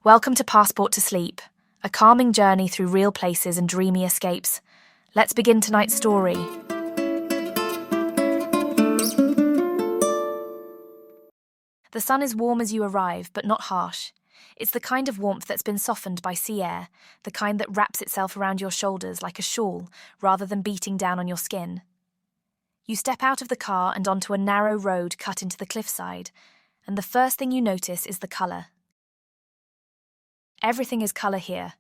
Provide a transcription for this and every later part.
Welcome to Passport to Sleep, a calming journey through real places and dreamy escapes. Let's begin tonight's story. The sun is warm as you arrive, but not harsh. It's the kind of warmth that's been softened by sea air, the kind that wraps itself around your shoulders like a shawl, rather than beating down on your skin. You step out of the car and onto a narrow road cut into the cliffside, and the first thing you notice is the colour. Everything is colour here.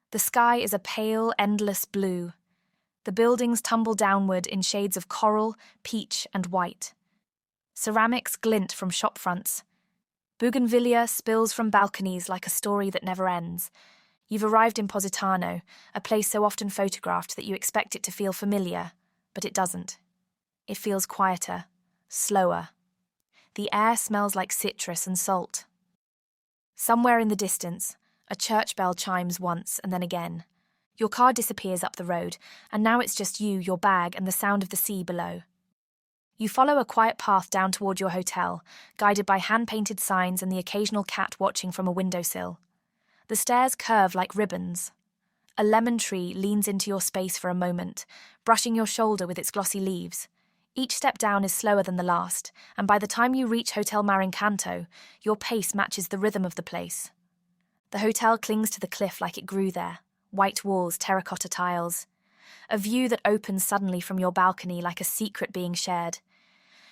The sky is a pale, endless blue. The buildings tumble downward in shades of coral, peach, and white. Ceramics glint from shop fronts. Bougainvillea spills from balconies like a story that never ends. You've arrived in Positano, a place so often photographed that you expect it to feel familiar, but it doesn't. It feels quieter, slower. The air smells like citrus and salt. Somewhere in the distance, a church bell chimes once and then again. Your car disappears up the road, and now it's just you, your bag, and the sound of the sea below. You follow a quiet path down toward your hotel, guided by hand-painted signs and the occasional cat watching from a windowsill. The stairs curve like ribbons. A lemon tree leans into your space for a moment, brushing your shoulder with its glossy leaves. Each step down is slower than the last, and by the time you reach Hotel Marincanto, your pace matches the rhythm of the place. The hotel clings to the cliff like it grew there, white walls, terracotta tiles. A view that opens suddenly from your balcony like a secret being shared.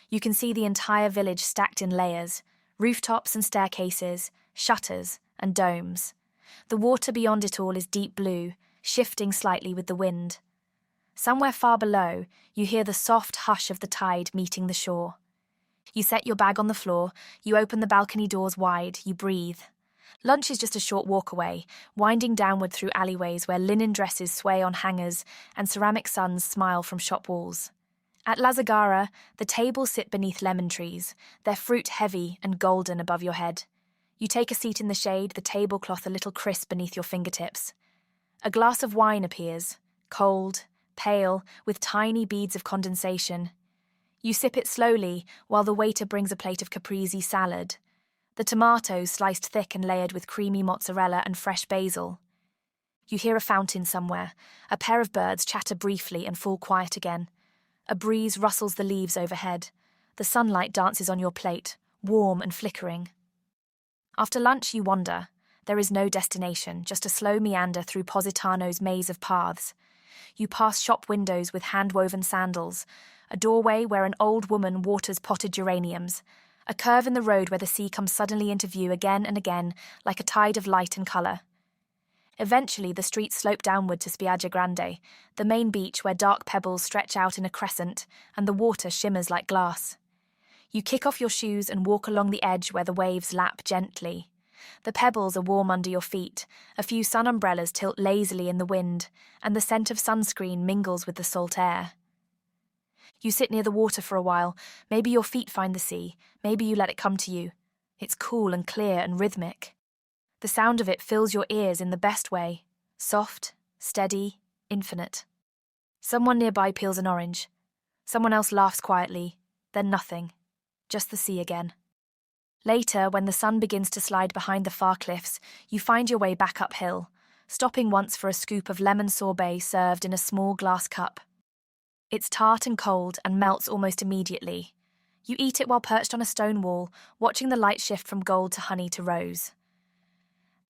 You can see the entire village stacked in layers, rooftops and staircases, shutters and domes. The water beyond it all is deep blue, shifting slightly with the wind. Somewhere far below, you hear the soft hush of the tide meeting the shore. You set your bag on the floor, you open the balcony doors wide, you breathe. Lunch is just a short walk away, winding downward through alleyways where linen dresses sway on hangers and ceramic suns smile from shop walls. At La Zagara, the tables sit beneath lemon trees, their fruit heavy and golden above your head. You take a seat in the shade, the tablecloth a little crisp beneath your fingertips. A glass of wine appears, cold, pale, with tiny beads of condensation. You sip it slowly while the waiter brings a plate of caprese salad. The tomatoes sliced thick and layered with creamy mozzarella and fresh basil. You hear a fountain somewhere. A pair of birds chatter briefly and fall quiet again. A breeze rustles the leaves overhead. The sunlight dances on your plate, warm and flickering. After lunch, you wander. There is no destination, just a slow meander through Positano's maze of paths. You pass shop windows with hand-woven sandals, a doorway where an old woman waters potted geraniums, a curve in the road where the sea comes suddenly into view again and again, like a tide of light and colour. Eventually, the streets slope downward to Spiaggia Grande, the main beach where dark pebbles stretch out in a crescent and the water shimmers like glass. You kick off your shoes and walk along the edge where the waves lap gently. The pebbles are warm under your feet, a few sun umbrellas tilt lazily in the wind, and the scent of sunscreen mingles with the salt air. You sit near the water for a while. Maybe your feet find the sea, maybe you let it come to you. It's cool and clear and rhythmic. The sound of it fills your ears in the best way, soft, steady, infinite. Someone nearby peels an orange. Someone else laughs quietly, then nothing, just the sea again. Later, when the sun begins to slide behind the far cliffs, you find your way back uphill, stopping once for a scoop of lemon sorbet served in a small glass cup. It's tart and cold and melts almost immediately. You eat it while perched on a stone wall, watching the light shift from gold to honey to rose.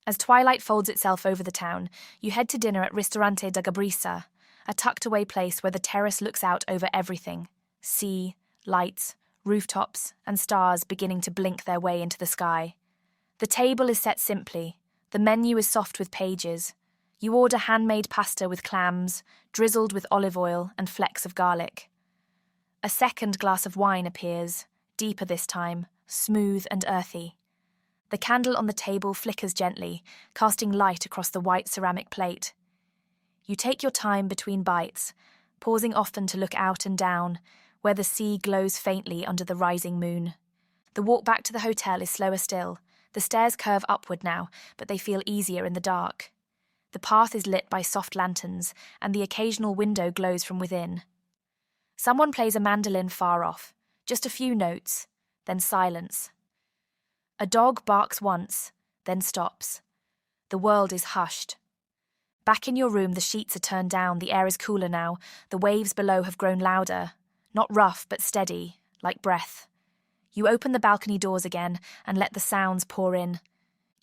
As twilight folds itself over the town, you head to dinner at Ristorante da Gabrisa, a tucked-away place where the terrace looks out over everything: sea, lights, rooftops, and stars beginning to blink their way into the sky. The table is set simply. The menu is soft with pages. You order handmade pasta with clams, drizzled with olive oil and flecks of garlic. A second glass of wine appears, deeper this time, smooth and earthy. The candle on the table flickers gently, casting light across the white ceramic plate. You take your time between bites, pausing often to look out and down, where the sea glows faintly under the rising moon. The walk back to the hotel is slower still. The stairs curve upward now, but they feel easier in the dark. The path is lit by soft lanterns, and the occasional window glows from within. Someone plays a mandolin far off, just a few notes, then silence. A dog barks once, then stops, The world is hushed. Back in your room, the sheets are turned down, the air is cooler now, the waves below have grown louder, not rough but steady, like breath. You open the balcony doors again and let the sounds pour in.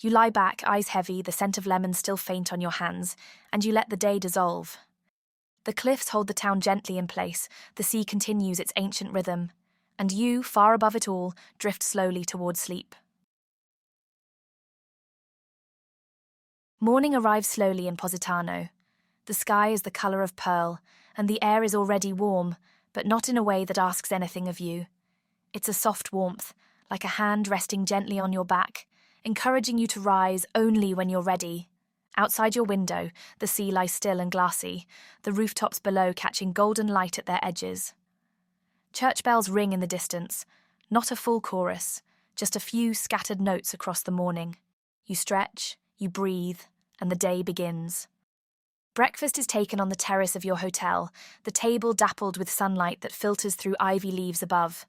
You lie back, eyes heavy, the scent of lemon still faint on your hands, and you let the day dissolve. The cliffs hold the town gently in place, the sea continues its ancient rhythm, and you, far above it all, drift slowly towards sleep. Morning arrives slowly in Positano. The sky is the colour of pearl, and the air is already warm, but not in a way that asks anything of you. It's a soft warmth, like a hand resting gently on your back, encouraging you to rise only when you're ready. Outside your window, the sea lies still and glassy, the rooftops below catching golden light at their edges. Church bells ring in the distance, not a full chorus, just a few scattered notes across the morning. You stretch, you breathe, and the day begins. Breakfast is taken on the terrace of your hotel, the table dappled with sunlight that filters through ivy leaves above.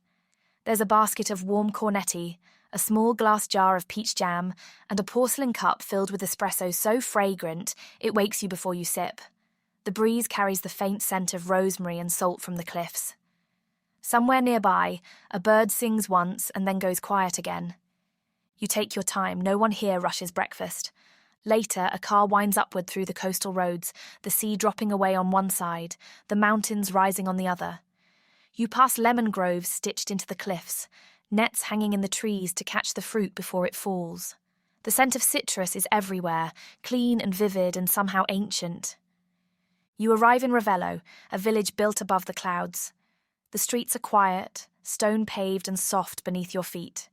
There's a basket of warm cornetti, a small glass jar of peach jam, and a porcelain cup filled with espresso so fragrant it wakes you before you sip. The breeze carries the faint scent of rosemary and salt from the cliffs. Somewhere nearby, a bird sings once and then goes quiet again. You take your time, no one here rushes breakfast. Later, a car winds upward through the coastal roads, the sea dropping away on one side, the mountains rising on the other. You pass lemon groves stitched into the cliffs, nets hanging in the trees to catch the fruit before it falls. The scent of citrus is everywhere, clean and vivid and somehow ancient. You arrive in Ravello, a village built above the clouds. The streets are quiet, stone-paved and soft beneath your feet.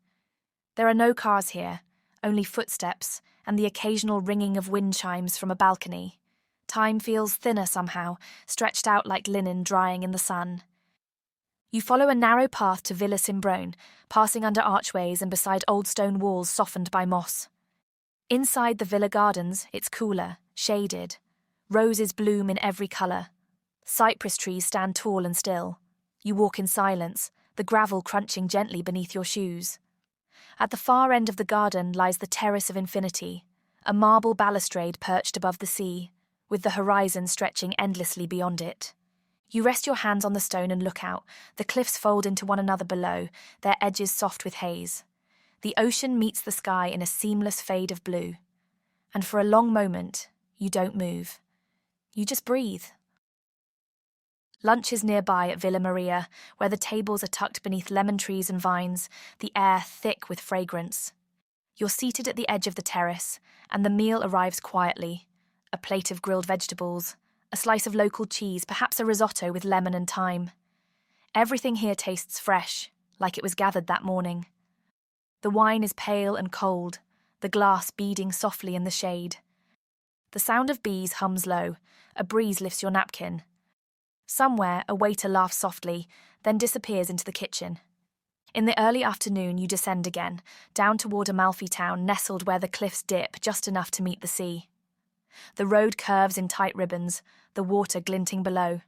There are no cars here, only footsteps and the occasional ringing of wind chimes from a balcony. Time feels thinner somehow, stretched out like linen drying in the sun. You follow a narrow path to Villa Simbrone, passing under archways and beside old stone walls softened by moss. Inside the villa gardens, it's cooler, shaded. Roses bloom in every colour. Cypress trees stand tall and still. You walk in silence, the gravel crunching gently beneath your shoes. At the far end of the garden lies the Terrace of Infinity, a marble balustrade perched above the sea, with the horizon stretching endlessly beyond it. You rest your hands on the stone and look out. The cliffs fold into one another below, their edges soft with haze. The ocean meets the sky in a seamless fade of blue. And for a long moment, you don't move. You just breathe. Lunch is nearby at Villa Maria, where the tables are tucked beneath lemon trees and vines, the air thick with fragrance. You're seated at the edge of the terrace, and the meal arrives quietly. A plate of grilled vegetables, a slice of local cheese, perhaps a risotto with lemon and thyme. Everything here tastes fresh, like it was gathered that morning. The wine is pale and cold, the glass beading softly in the shade. The sound of bees hums low, a breeze lifts your napkin. Somewhere, a waiter laughs softly, then disappears into the kitchen. In the early afternoon, you descend again, down toward Amalfi town, nestled where the cliffs dip just enough to meet the sea. The road curves in tight ribbons, the water glinting below.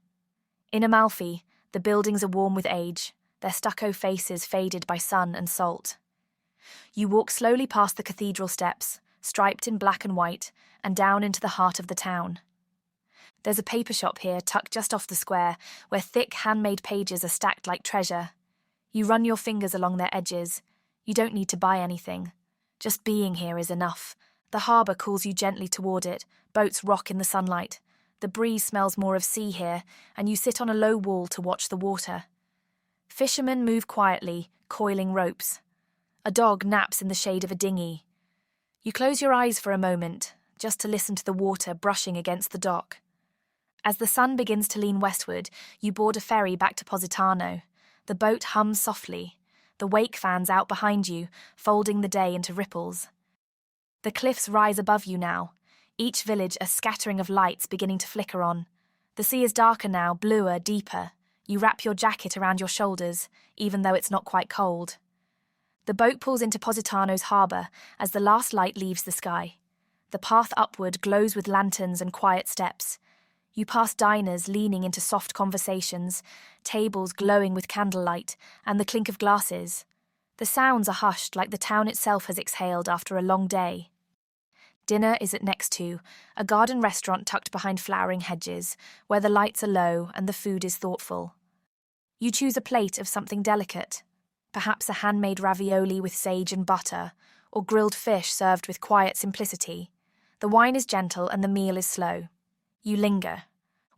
In Amalfi, the buildings are warm with age, their stucco faces faded by sun and salt. You walk slowly past the cathedral steps, striped in black and white, and down into the heart of the town. There's a paper shop here tucked just off the square, where thick handmade pages are stacked like treasure. You run your fingers along their edges. You don't need to buy anything. Just being here is enough. The harbour calls you gently toward it, boats rock in the sunlight. The breeze smells more of sea here, and you sit on a low wall to watch the water. Fishermen move quietly, coiling ropes. A dog naps in the shade of a dinghy. You close your eyes for a moment, just to listen to the water brushing against the dock. As the sun begins to lean westward, you board a ferry back to Positano. The boat hums softly, the wake fans out behind you, folding the day into ripples. The cliffs rise above you now, each village a scattering of lights beginning to flicker on. The sea is darker now, bluer, deeper. You wrap your jacket around your shoulders, even though it's not quite cold. The boat pulls into Positano's harbour as the last light leaves the sky. The path upward glows with lanterns and quiet steps. You pass diners leaning into soft conversations, tables glowing with candlelight, and the clink of glasses. The sounds are hushed like the town itself has exhaled after a long day. Dinner is at next to a garden restaurant tucked behind flowering hedges, where the lights are low and the food is thoughtful. You choose a plate of something delicate, perhaps a handmade ravioli with sage and butter, or grilled fish served with quiet simplicity. The wine is gentle and the meal is slow. You linger.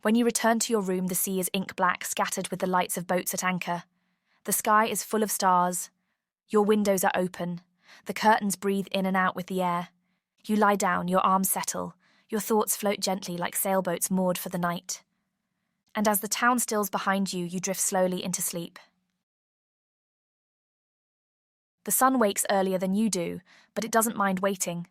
When you return to your room, the sea is ink black, scattered with the lights of boats at anchor. The sky is full of stars. Your windows are open. The curtains breathe in and out with the air. You lie down, your arms settle. Your thoughts float gently like sailboats moored for the night. And as the town stills behind you, you drift slowly into sleep. The sun wakes earlier than you do, but it doesn't mind waiting.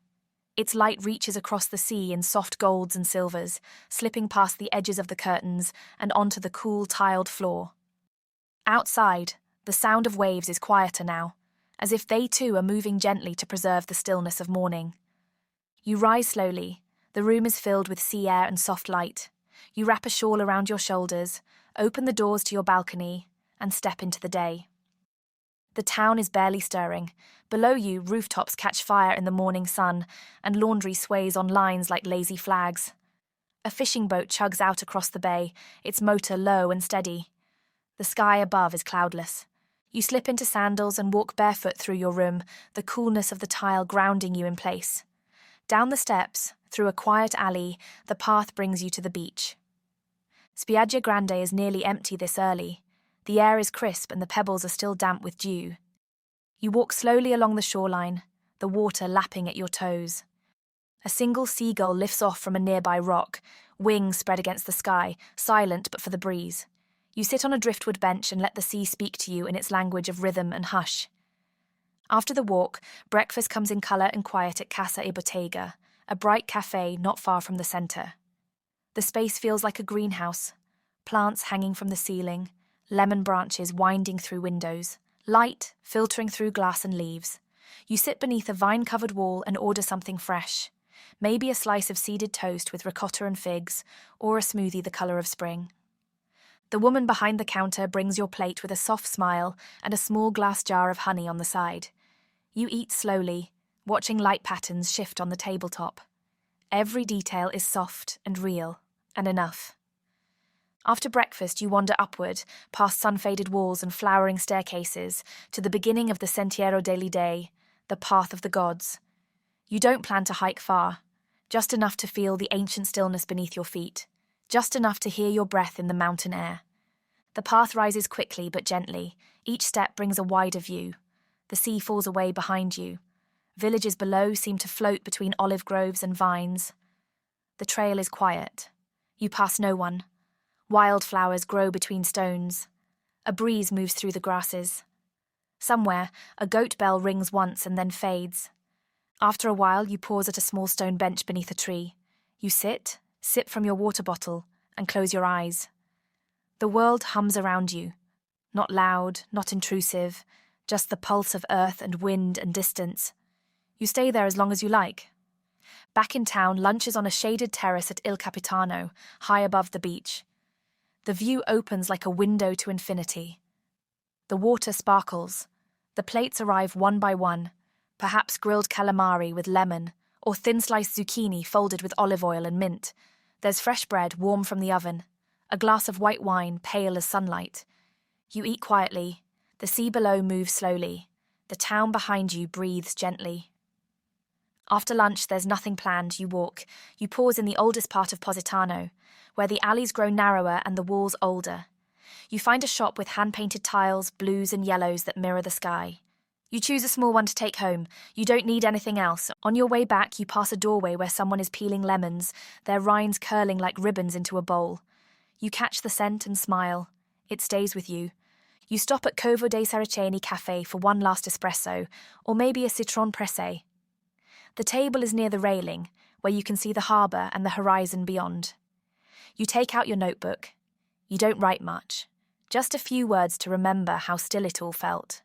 Its light reaches across the sea in soft golds and silvers, slipping past the edges of the curtains and onto the cool, tiled floor. Outside, the sound of waves is quieter now, as if they too are moving gently to preserve the stillness of morning. You rise slowly. The room is filled with sea air and soft light. You wrap a shawl around your shoulders, open the doors to your balcony, and step into the day. The town is barely stirring. Below you, rooftops catch fire in the morning sun, and laundry sways on lines like lazy flags. A fishing boat chugs out across the bay, its motor low and steady. The sky above is cloudless. You slip into sandals and walk barefoot through your room, the coolness of the tile grounding you in place. Down the steps, through a quiet alley, the path brings you to the beach. Spiaggia Grande is nearly empty this early. The air is crisp and the pebbles are still damp with dew. You walk slowly along the shoreline, the water lapping at your toes. A single seagull lifts off from a nearby rock, wings spread against the sky, silent but for the breeze. You sit on a driftwood bench and let the sea speak to you in its language of rhythm and hush. After the walk, breakfast comes in colour and quiet at Casa e Bottega, a bright cafe not far from the centre. The space feels like a greenhouse, plants hanging from the ceiling, lemon branches winding through windows, light filtering through glass and leaves. You sit beneath a vine-covered wall and order something fresh, maybe a slice of seeded toast with ricotta and figs, or a smoothie the colour of spring. The woman behind the counter brings your plate with a soft smile and a small glass jar of honey on the side. You eat slowly, watching light patterns shift on the tabletop. Every detail is soft and real, and enough. After breakfast, you wander upward, past sun-faded walls and flowering staircases, to the beginning of the Sentiero degli Dei, the path of the gods. You don't plan to hike far, just enough to feel the ancient stillness beneath your feet, just enough to hear your breath in the mountain air. The path rises quickly but gently. Each step brings a wider view. The sea falls away behind you. Villages below seem to float between olive groves and vines. The trail is quiet. You pass no one. Wildflowers grow between stones. A breeze moves through the grasses. Somewhere, a goat bell rings once and then fades. After a while, you pause at a small stone bench beneath a tree. You sit, sip from your water bottle, and close your eyes. The world hums around you. Not loud, not intrusive, just the pulse of earth and wind and distance. You stay there as long as you like. Back in town, lunch is on a shaded terrace at Il Capitano, high above the beach. The view opens like a window to infinity. The water sparkles. The plates arrive one by one, perhaps grilled calamari with lemon, or thin-sliced zucchini folded with olive oil and mint. There's fresh bread warm from the oven, a glass of white wine pale as sunlight. You eat quietly. The sea below moves slowly. The town behind you breathes gently. After lunch, there's nothing planned. You walk. You pause in the oldest part of Positano, where the alleys grow narrower and the walls older. You find a shop with hand-painted tiles, blues and yellows that mirror the sky. You choose a small one to take home. You don't need anything else. On your way back, you pass a doorway where someone is peeling lemons, their rinds curling like ribbons into a bowl. You catch the scent and smile. It stays with you. You stop at Covo dei Saraceni Cafe for one last espresso, or maybe a citron pressé. The table is near the railing, where you can see the harbour and the horizon beyond. You take out your notebook. You don't write much, just a few words to remember how still it all felt.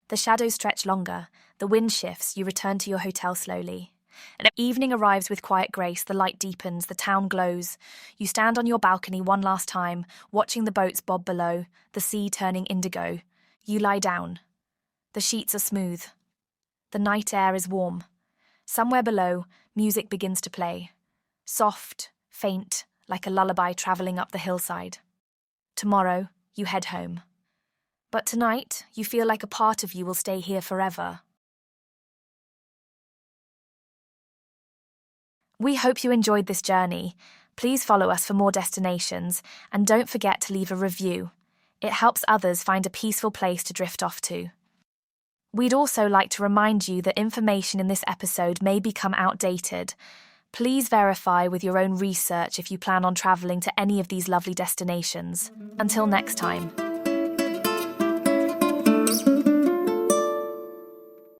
The shadows stretch longer, the wind shifts, you return to your hotel slowly. And evening arrives with quiet grace, the light deepens, the town glows. You stand on your balcony one last time, watching the boats bob below, the sea turning indigo. You lie down. The sheets are smooth. The night air is warm. Somewhere below, Music begins to play. Soft, faint, like a lullaby traveling up the hillside. Tomorrow, you head home. But tonight, you feel like a part of you will stay here forever. We hope you enjoyed this journey. Please follow us for more destinations, and don't forget to leave a review. It helps others find a peaceful place to drift off to. We'd also like to remind you that information in this episode may become outdated. Please verify with your own research if you plan on traveling to any of these lovely destinations. Until next time.